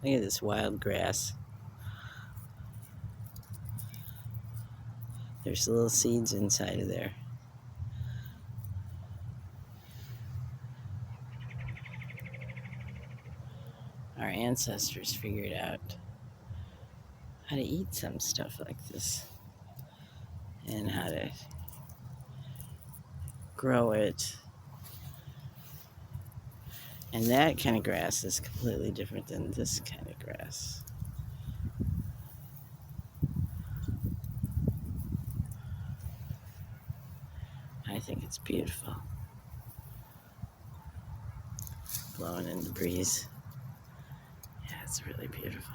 Look at this wild grass. There's little seeds inside of there. Our ancestors figured out how to eat some stuff like this and how to grow it. And that kind of grass is completely different than this kind of grass. I think it's beautiful. Blowing in the breeze. Yeah, it's really beautiful.